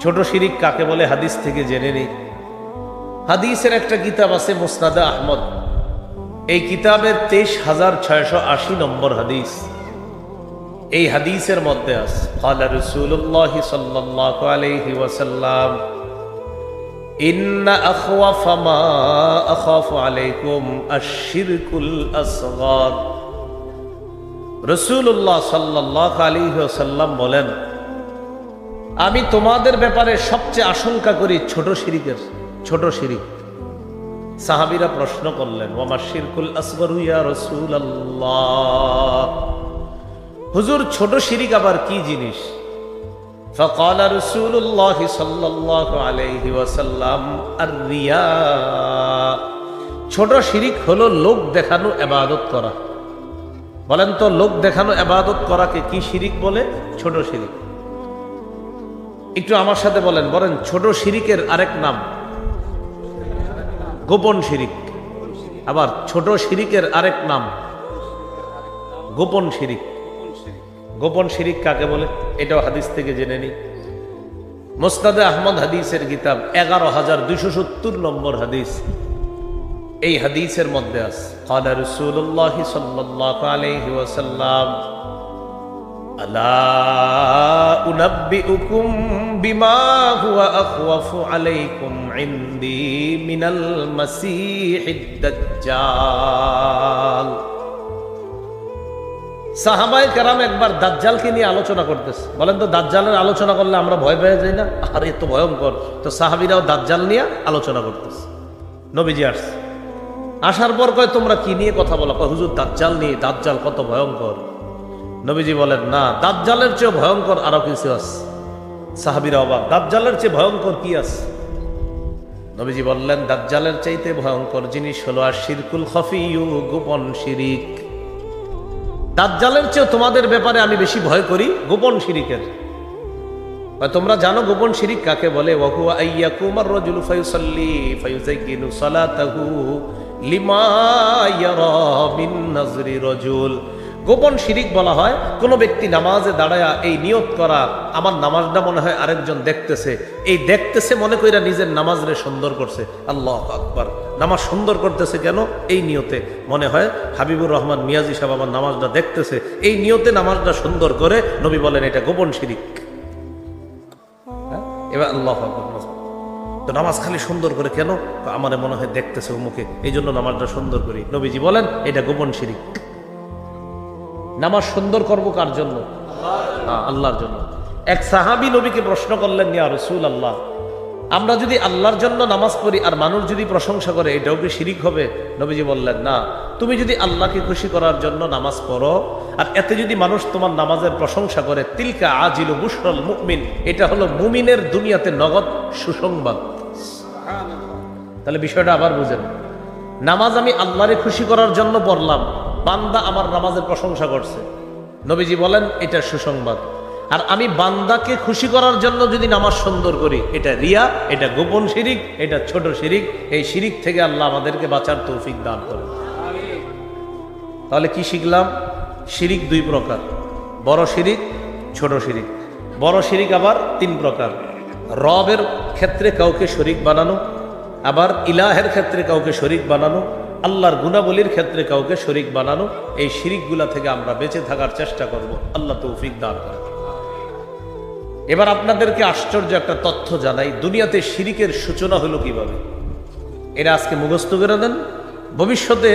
ছোট শিরিক কাকে বলে হাদিস থেকে জেনে নিই। হাদিসের একটা কিতাব আছে মুসনাদে আহমদ, এই কিতাবের 23,680 নম্বর হাদিস। এই হাদিসের মধ্যে আছে ক্বালা রাসূলুল্লাহ সাল্লাল্লাহু আলাইহি ওয়াসাল্লাম ইন্না আখওয়াফা মা আখাফু আলাইকুম আশ-শিরকুল আসগর। রাসূলুল্লাহ সাল্লাল্লাহু আলাইহি ওয়াসাল্লাম বলেন, আমি তোমাদের ব্যাপারে সবচেয়ে আশঙ্কা করি ছোট শিরিকের, ছোট শিরিক। সাহাবীরা প্রশ্ন করলেন, ওয়া শিরকুল আসগর ইয়া রাসূলুল্লাহ, হুজুর ছোট শিরিক আবার কি জিনিস? ফাকালা রাসূলুল্লাহ সাল্লাল্লাহু আলাইহি ওয়াসাল্লাম আর-রিয়া, ছোট শিরিক হলো লোক দেখানো ইবাদত করা। বলেন তো, লোক দেখানো ইবাদত করাকে কি শিরিক বলে? ছোট শিরিক। একটু আমার সাথে বলেন, ছোট শিরিকের আরেক নাম গোপন শিরিক। আবার ছোট শিরিকের আরেক নাম গোপন শিরিক। গোপন শিরিক কাকে বলে এটাও হাদিস থেকে জেনে নিই। মুসনাদে আহমদ হাদিসের কিতাব 11,270 নম্বর হাদিস। এই হাদিসের মধ্যে আছে ক্বালা রাসূলুল্লাহ সাল্লাল্লাহু আলাইহি ওয়াসাল্লাম আলা উনাব্বিউকুম বিমা হুয়া আখওয়াফু আলাইকুম ইনদি মিনাল মাসীহিদ দাজ্জাল। সাহাবায়ে কেরাম একবার দাজ্জালকে নিয়ে আলোচনা করতেছে। বলেন তো, দাজ্জালের আলোচনা করলে আমরা ভয় পেয়ে যাই না? আর এত ভয়ঙ্কর। তো সাহাবীরাও দাজ্জাল নিয়ে আলোচনা করতেছে। নবীজি আসছে, আসার পর কয়, তোমরা কি নিয়ে কথা বলো? কয়, হুজুর দাজ্জাল নিয়ে। দাজ্জাল কত ভয়ঙ্কর। নবীজি বলেন, না, দাজ্জালের চেয়ে ভয়ঙ্কর আরো কিছু আছে। সাহাবীরা অবাক, দাজ্জালের চেয়ে ভয়ঙ্কর কি আছে? নবীজি বললেন, দাজ্জালের চাইতে ভয়ঙ্কর জিনিস হলো আশ-শিরকুল খাফিয়্যু, গোপন শিরিক। দাজ্জালের চেয়ে তোমাদের ব্যাপারে আমি বেশি ভয় করি গোপন শিরিকের। তোমরা জানো গোপন শিরিক কাকে বলে? ওয়া হুয়া আইয়াকুমার রাজুলু ফায়ুসাল্লি ফায়ুযায়্যিনু সালাতাহু লিমা ইয়ারা মিন নাজরি রাজুল। গোপন শিরিক বলা হয় কোন ব্যক্তি নামাজে দাঁড়ায়া এই নিয়ত করা, আমার নামাজটা মনে হয় আরেকজন দেখতেছে, এই দেখতেছে মনে কইরা নিজের নামাজরে সুন্দর করছে। আল্লাহু আকবার। নামাজ সুন্দর করতেছে কেন? এই নিয়তে। মনে হয় হাবিবুর রহমান মিয়াজি সাহেব আমার নামাজটা দেখতেছে, এই নিয়তে নামাজটা সুন্দর করে। নবী বলেন এটা গোপন শিরিক। এবার আল্লাহু আকবার। তো নামাজ খালি সুন্দর করে কেন? আমার মনে হয় দেখতেছে অমুকে, এই জন্য নামাজটা সুন্দর করি। নবীজি বলেন এটা গোপন শিরিক। নামাজ সুন্দর করবো কার জন্য? আল্লাহর জন্য। এক সাহাবী নবীকে প্রশ্ন করলেন, ইয়া রাসূলুল্লাহ, আমরা যদি আল্লাহর জন্য নামাজ পড়ি আর মানুষ যদি প্রশংসা করে, এটাও কি শিরিক হবে? নবীজি বললেন, না, তুমি যদি আল্লাহকে খুশি করার জন্য নামাজ পড়ো আর এতে যদি মানুষ তোমার নামাজের প্রশংসা করে, তিলকা আজিলু বুশরাল মুমিন, এটা হলো মুমিনের দুনিয়াতে নগদ সুসংবাদ। তাহলে বিষয়টা আবার বুঝেন, নামাজ আমি আল্লাহরে খুশি করার জন্য পড়লাম, বান্দা আমার নামাজের প্রশংসা করছে, নবীজি বলেন এটা সুসংবাদ। আর আমি বান্দাকে খুশি করার জন্য যদি নামাজ সুন্দর করি, এটা রিয়া, এটা গোপন শিরিক, এটা ছোট শিরিক। এই শিরিক থেকে আল্লাহ আমাদেরকে বাঁচার তৌফিক দান করেন। তাহলে কি শিখলাম? শিরিক দুই প্রকার, বড় শিরিক, ছোট শিরিক। বড় শিরিক আবার তিন প্রকার: রবের ক্ষেত্রে কাউকে শরীক বানানো, আবার ইলাহের ক্ষেত্রে কাউকে শরীক বানানো, আল্লাহর গুণাবলীর ক্ষেত্রে কাউকে শরীক বানানো। এই শিরিকগুলা থেকে আমরা বেঁচে থাকার চেষ্টা করব, আল্লাহ তৌফিক দান করেন। এবার আপনাদেরকে আশ্চর্য একটা তথ্য জানাই, দুনিয়াতে শিরিকের সূচনা হলো কিভাবে। এরা আজকে মুখস্থ করে দেন, ভবিষ্যতে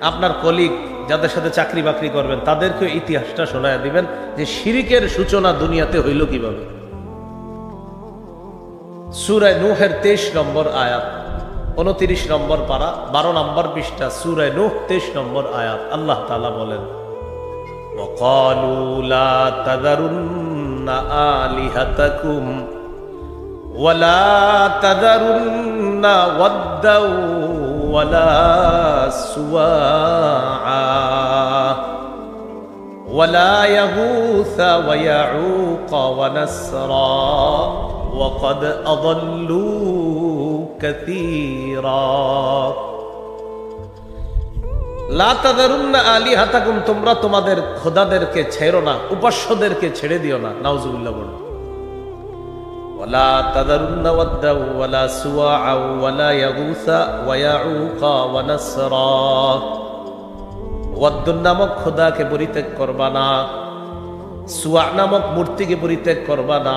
আপনার কলিগ যাদের সাথে চাকরি বাকরি করবেন তাদেরকে ইতিহাসটা শোনায় দিবেন যে শিরিকের সূচনা দুনিয়াতে হইল কিভাবে। সূরা নূহের 23 নম্বর আয়াত, 29 নম্বর পারা, 12 নম্বর পৃষ্ঠা, সূরা নূহ 23 নম্বর আয়াত। আল্লাহ তাআলা বলেন, ওয়াকালু লা তাযারুন্না আলিহাতাকুম ওয়ালা তাযারুন্না ওয়াদ্দাও ওয়ালা সুওয়া ওয়ালা ইয়াগুসা ওয়া ইয়াউক ওয়া নাসরা وقد أضلوا كثيرا লা তাযারুন্না আলিহাতাকুম, তোমরা তোমাদের খোদাদেরকে ছেড়ো না, উপাস্যদেরকে ছেড়ে দিও না। নাউজুবিল্লাহ বলো। ওয়ালা তাযারুন্না ওয়াদ্দা ওয়ালা সুওয়া ওয়ালা ইয়াগুসা ওয়া ইয়াউকা ওয়া নাসরা। ওয়াদ্দুন নামক খোদাকে পরিত্যাগ করবা না, সুয়া নামক মূর্তিকে পরিত্যাগ করবা না,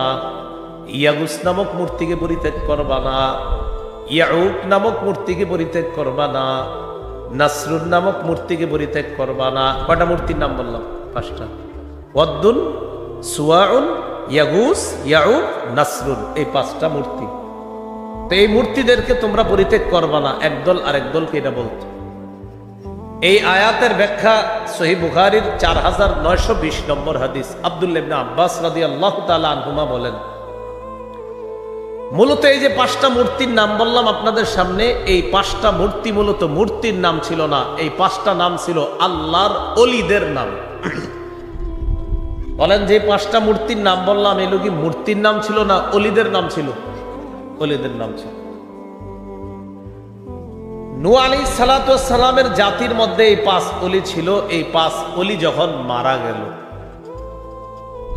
ইয়াগুস নামক মূর্তিকে পরিত্যাগ করবা না, ইয়াউক নামক মূর্তিকে পরিত্যাগ করবা না, নাসরুন নামক মূর্তিকে পরিত্যাগ করবা না। কয়টা মূর্তির নাম বললাম? 5টা। ওয়াদ্দুন, সুয়াউন, ইয়াগুস, ইয়াউক, নাসরুন, এই 5টা মূর্তি। তো এই মূর্তিদেরকে তোমরা পরিত্যাগ করবা না, একদল আরেক দলকে এটা বলতো। এই আয়াতের ব্যাখ্যা সহিহ বুখারীর 4920 নম্বর হাদিস। আব্দুল্লাহ ইবনে আব্বাস রাদিয়াল্লাহু তাআলা আনহুমা বলেন, মূলত এই যে 5টা মূর্তির নাম বললাম আপনাদের সামনে, এই 5টা মূর্তি মূলত মূর্তির নাম ছিল না, এই 5টা নাম ছিল আল্লাহর ওলিদের নাম। বলেন, যে 5টা মূর্তির নাম বললাম এগুলো কি মূর্তির নাম ছিল না ওলিদের নাম ছিল? ওলিদের নাম ছিল। নূহ আলাইহিস সালাতু ওয়াস সালামের জাতির মধ্যে এই 5 ওলি ছিল। এই 5 ওলি যখন মারা গেল,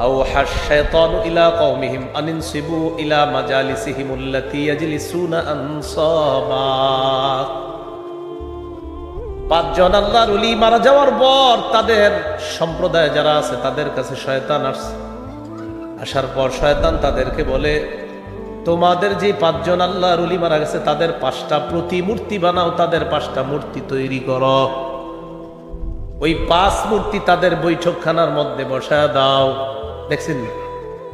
আওহা শাইতানু ইলা কওমিহিম আনিনসিবু ইলা মাজালিসিহিম আল্লাতী ইয়াজলিসুনা আনসাবা। 5 জন আল্লাহর ওলি মারা যাওয়ার পর তাদের সম্প্রদায় যারা আছে তাদের কাছে শয়তান আসছে। আসার পর শয়তান তাদেরকে বলে, তোমাদের যে 5 জন আল্লাহর ওলি মারা গেছে তাদের 5টা প্রতিমূর্তি বানাও, তাদের 5টা মূর্তি তৈরি করো। ওই 5 মূর্তি তাদের বৈঠকখানার মধ্যে বসায় দাও। দেখছেন,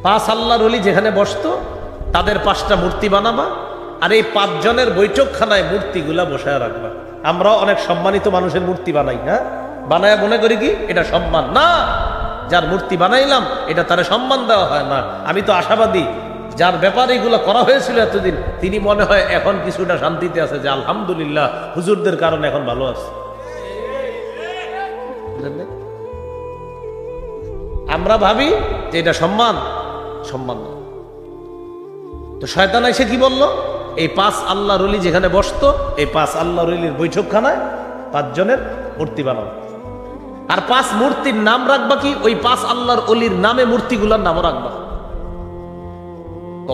5 আল্লাহর ওলি যেখানে বসতো তাদের 5টা মূর্তি বানাবা, আর এই 5 জনের বৈঠকখানায় মূর্তিগুলা বসায় রাখবা। আমরাও অনেক সম্মানিত মানুষের মূর্তি বানাই, হ্যাঁ, বানায় মনে করি কি এটা সম্মান না। যার মূর্তি বানাইলাম এটা তারে সম্মান দেওয়া হয় না। আমি তো আশাবাদী, যার ব্যাপারে এগুলো করা হয়েছিল এতদিন, তিনি মনে হয় এখন কিছুটা শান্তিতে আছে, যে আলহামদুলিল্লাহ হুজুরদের কারণে এখন ভালো আছে। আমরা ভাবি যে এটা সম্মান, সম্মান না। তো শয়তান এসে কি বলল, এই 5 আল্লাহর ওলি যেখানে বসতো এই 5 আল্লাহর ওলির বৈঠকখানায় 5 জনের মূর্তি বানাও, আর 5 মূর্তির নাম রাখবা কি ওই 5 আল্লাহর ওলির নামে মূর্তিগুলোর নামও রাখবা।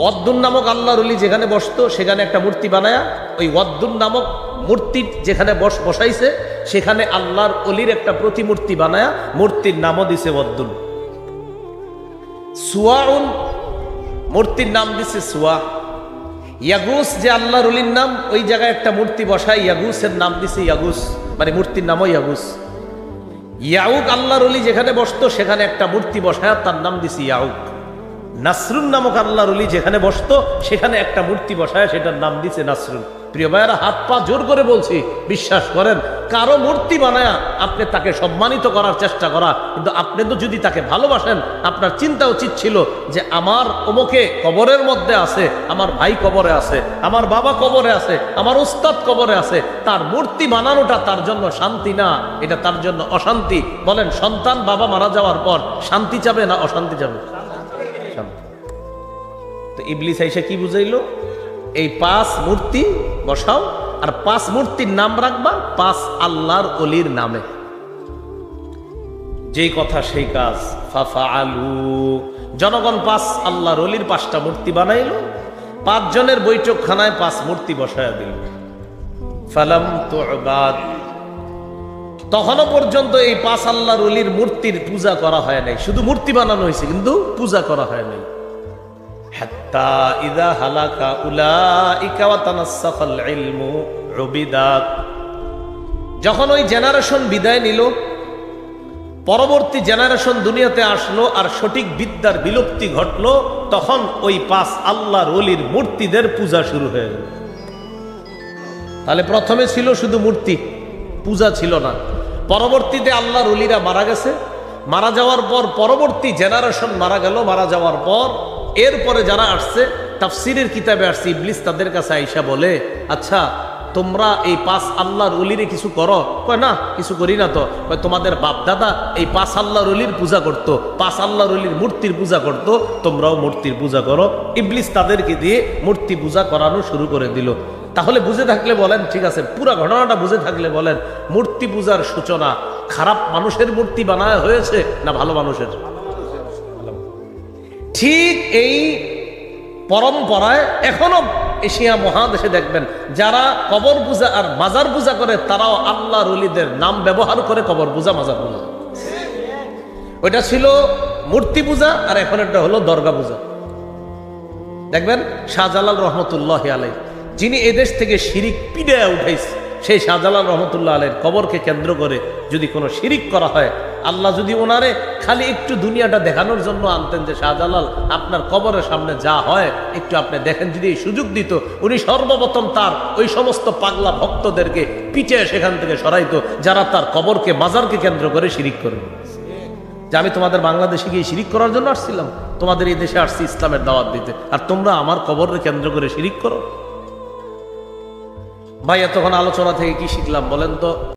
ওয়াদ্দুন নামক আল্লাহর ওলি যেখানে বসতো সেখানে একটা মূর্তি বানায়া, ওই ওয়াদ্দুন নামক মূর্তি যেখানে বসাইছে সেখানে আল্লাহর ওলির একটা প্রতিমূর্তি বানায়া মূর্তির নামও দিছে ওয়াদ্দুন। সুয়াউন মূর্তির নাম দিছে সুয়া। ইয়াগুস যে আল্লাহর ওলির নাম, ওই জায়গায় একটা মূর্তি বসায় ইয়াগুসের নাম দিছে ইয়াগুস, মানে মূর্তির নামও ইয়াগুস। ইয়াউক আল্লাহর ওলি যেখানে বসতো সেখানে একটা মূর্তি বসায় তার নাম দিছে ইয়াউক। নাসরুন নামক আল্লাহর ওলি যেখানে বসতো সেখানে একটা মূর্তি বসায় সেটার নাম দিছে নাসরুন। প্রিয় ভাইয়েরা, হাত পা জোর করে বলছি, বিশ্বাস করেন, কারো মূর্তি বানায়া আপনি তাকে সম্মানিত করার চেষ্টা করা, কিন্তু আপনি তো যদি তাকে ভালোবাসেন আপনার চিন্তা উচিত ছিল যে আমার অমুকে কবরের মধ্যে আছে, আমার ভাই কবরে আছে, আমার বাবা কবরে আছে, আমার উস্তাদ কবরে আছে, তার মূর্তি বানানোটা তার জন্য শান্তি না, এটা তার জন্য অশান্তি। বলেন, সন্তান বাবা মারা যাওয়ার পর শান্তি চাবে না অশান্তি চাবে? তো ইবলিস এসে কি বুঝাইলো, এই 5 মূর্তি বসাও আর 5 মূর্তির নাম রাখবা 5 আল্লাহর ওলির নামে। যেই কথা সেই কাজ। ফাফআলু, জনগণ 5 আল্লাহর ওলির 5টা মূর্তি বানাইলো, 5 জনের বৈঠকখানায় 5 মূর্তি বসায়া দিল। ফালাম তুবাদ, তখনও পর্যন্ত এই 5 আল্লাহর ওলির মূর্তির পূজা করা হয় নাই, শুধু মূর্তি বানানো হয়েছে কিন্তু পূজা করা হয় নাই। হাত্তা ইযা হালাকা উলাইকা ওয়া তানাসসাখাল ইলমু উবিদাত, যখন ওই জেনারেশন বিদায় নিল, পরবর্তী জেনারেশন দুনিয়াতে আসলো আর সঠিক বিদ্যার বিলুপ্তি ঘটলো, তখন ওই 5 আল্লাহর ওলির মূর্তিদের পূজা শুরু হয়ে গেল। তাহলে প্রথমে ছিল শুধু মূর্তি, পূজা ছিল না। পরবর্তীতে আল্লাহর ওলিরা মারা গেছে, মারা যাওয়ার পর পরবর্তী জেনারেশন মারা গেল, মারা যাওয়ার পর এরপরে যারা আসছে, তাফসিরের কিতাবে আসছে, ইবলিস তাদের কাছে আইসা বলে, আচ্ছা তোমরা এই 5 আল্লাহর ওলিরে কিছু করো? কয় না, কিছু করি না। তো কয়, তোমাদের বাপ দাদা এই 5 আল্লাহর ওলির পূজা করতো, 5 আল্লাহর ওলির মূর্তির পূজা করতো, তোমরাও মূর্তির পূজা করো। ইবলিস তাদেরকে দিয়ে মূর্তি পূজা করানো শুরু করে দিল। তাহলে বুঝে থাকলে বলেন, ঠিক আছে, পুরো ঘটনাটা বুঝে থাকলে বলেন, মূর্তি পূজার সূচনা খারাপ মানুষের মূর্তি বানায় হয়েছে না ভালো মানুষের? ঠিক এই পরম্পরায় এখনো এশিয়া মহাদেশে দেখবেন যারা কবর পূজা আর মাজার পূজা করে তারাও আল্লাহর ওলিদের নাম ব্যবহার করে কবর পূজা মাজার পূজা। ওইটা ছিল মূর্তি পূজা আর এখন এটা হলো দরগা পূজা। দেখবেন শাহজালাল রহমতুল্লাহ আলাই, যিনি এদেশ থেকে শিরিক পিড়ায় উঠাইছে, সেই শাহজালাল রহমতুল্লাহ আলাইয়ের কবরকে কেন্দ্র করে যদি কোনো শিরিক করা হয়, আল্লাহ যদি ওনারে খালি একটু দুনিয়াটা দেখানোর জন্য আনতেন যে শাহজালাল আপনার কবরের সামনে যা হয় একটু আপনি দেখেন, যদি এই সুযোগ দিত, উনি সর্বপ্রথম তার ওই সমস্ত পাগলা ভক্তদেরকে পিঠে সেখান থেকে সরাইতো যারা তার কবরকে মাজারকে কেন্দ্র করে শিরিক করে। যে আমি তোমাদের বাংলাদেশে গিয়ে শিরিক করার জন্য আসছিলাম, তোমাদের এই দেশে আসছি ইসলামের দাওয়াত দিতে, আর তোমরা আমার কবরকে কেন্দ্র করে শিরিক করো। ভাই এতক্ষণ আলোচনা থেকে কি শিখলাম বলেন তো?